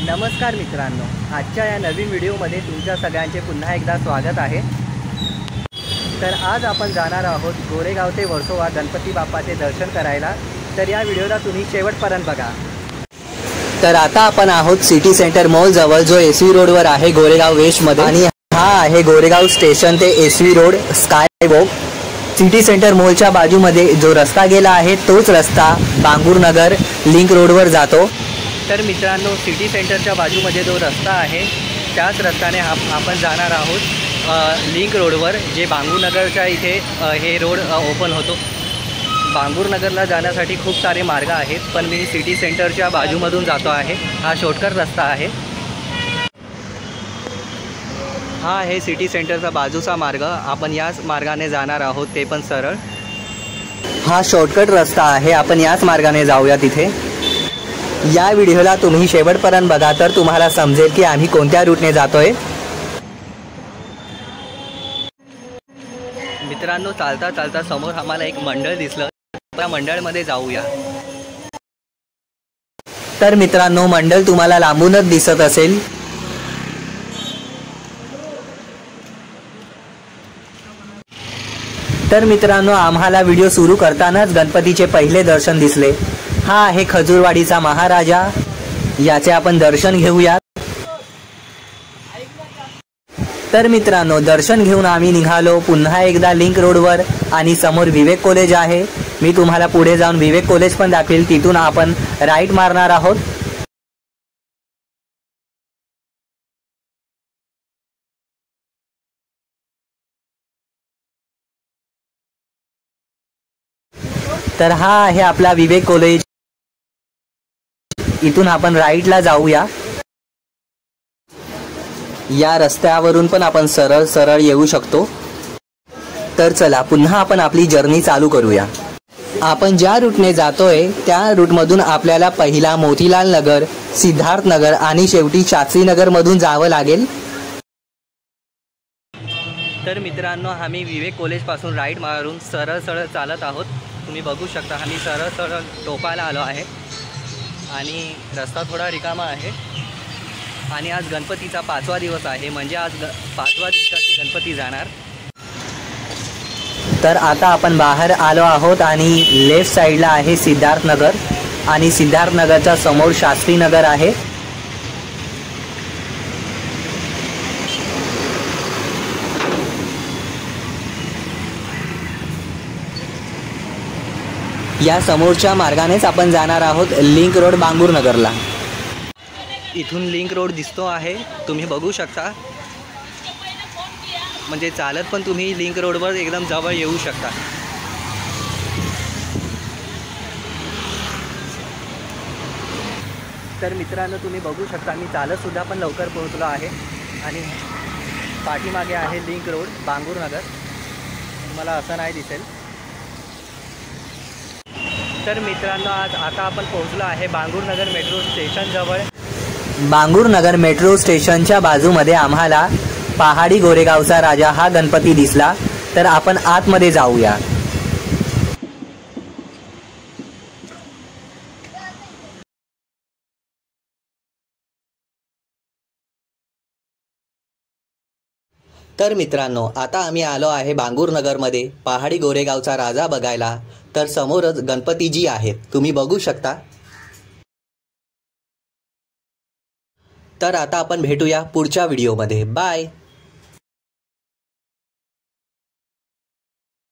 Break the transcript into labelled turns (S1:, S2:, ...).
S1: नमस्कार मित्रांनो, आजच्या या नवीन व्हिडिओमध्ये तुमच्या सगळ्यांचे पुन्हा एकदा स्वागत आहे। तर आज आपण जाणार आहोत गोरेगाव ते वर्सोवा गणपती बाप्पाचे दर्शन करायला। तर या व्हिडिओला तुम्ही शेवटपर्यंत बघा। तर आता आपण आहोत सिटी सेंटर मॉल जवळ, जो एसवी रोडवर आहे गोरेगाव वेस्ट मध्ये, आणि हा आहे गोरेगाव स्टेशन ते SV road skywalk. City centre मॉलच्या बाजूमध्ये जो रस्ता गेला आहे तोच रस्ता बांगूर नगर लिंक रोडवर जातो। तर मित्रांनो, सिटी सेंटरच्या बाजूमध्ये जो रस्ता आहे त्याच रस्त्याने आपण जाणार आहोत लिंक रोडवर, जे बांगूर नगरच्या इथे हे रोड ओपन होतो। बांगूर नगरला जाण्यासाठी खूप सारे मार्ग आहेत, पण मी सिटी सेंटरच्या बाजूमधून जातो आहे। हा शॉर्टकट रस्ता आहे। हा आहे सिटी सेंटरचा बाजूचा मार्ग, आपण याच मार्गाने जाणार आहोत, ते पण सरळ। हा शॉर्टकट रस्ता आहे, आपण याच मार्गाने जाऊया तिथे। या व्हिडिओला तुम्ही शेवटपर्यंत बघा, तर तुम्हाला समजेल की आम्ही कोणत्या रूटने जातोय। मित्रांनो, चालता चालता समोर आम्हाला एक मंडळ दिसलं, त्या मंडळमध्ये जाऊया। तर मित्रांनो, मंडळ तुम्हाला लांबूनच दिसत असेल। तर मित्रांनो, आम्हाला व्हिडिओ सुरू करतानाच गणपतीचे पहिले दर्शन दिसले। हा आहे खजूरवाडीचा महाराजा, याचे आपण दर्शन घेऊया। तर मित्रांनो, दर्शन घेऊन आम्ही निघालो पुन्हा एकदा लिंक रोडवर, आणि समोर विवेक कॉलेज आहे। मी तुम्हाला पुढे जाऊन विवेक कॉलेज पण दाखवेल। तिथून आपण राईट मारणार आहोत। तर हा आहे आपला विवेक कॉलेज, इथून आपण राईटला जाऊया। या रस्त्यावरून पण आपण सरळ सरळ येऊ शकतो। तर चला, पुन्हा आपण आपली जर्नी चालू करूया। आपण ज्या रूटने जातोय त्या रूटमधून आपल्याला पहिला मोतीलाल नगर, सिद्धार्थ नगर आणि शेवटी शास्त्री नगर मधून जावं लागेल। तर मित्रांनो, आम्ही विवेक कॉलेज पासून राईट मारून सरळ सरळ चालत आहोत। तुम्ही बघू शकता, आम्ही सरळ सरळ टोपायला आलो आहे, आणि रस्ता थोडा रिकामा आहे। आणि आज गणपतीचा 5वा दिवस आहे, म्हणजे आज 5व्या दिवसाची गणपती जाणार। तर आता आपण बाहेर आलो आहोत, आणि लेफ्ट साईडला आहे सिद्धार्थ नगर, आणि सिद्धार्थ नगरच्या समोर शास्त्री नगर आहे। या समोरच्या मार्गानेच आपण जाणार आहोत लिंक रोड बांगूर नगरला। इथून लिंक रोड दिसतो आहे, तुम्ही बघू शकता। म्हणजे चालत पण तुम्ही लिंक रोडवर एकदम जवळ येऊ शकता। तर मित्रांनो, तुम्ही बघू शकता, मी चालत सुद्धा पण लवकर पोहोचलो आहे, आणि पाठीमागे आहे लिंक रोड बांगूर नगर, तुम्हाला असं नाही दिसेल। तर मित्रांनो, आता आपण पोहोचलो आहे बांगूर नगर मेट्रो स्टेशन जवळ। बांगूर नगर मेट्रो स्टेशनच्या बाजूमध्ये आम्हाला पहाडी गोरेगावचा राजा हा गणपती दिसला। तर आपण आतमध्ये जाऊया। तर मित्रांनो, आता आम्ही आलो आहे बांगूर नगरमध्ये पहाडी गोरेगावचा राजा बघायला। तर समोरच गणपतीजी आहेत, तुम्ही बघू शकता। तर आता आपण भेटूया पुढच्या व्हिडिओमध्ये। बाय।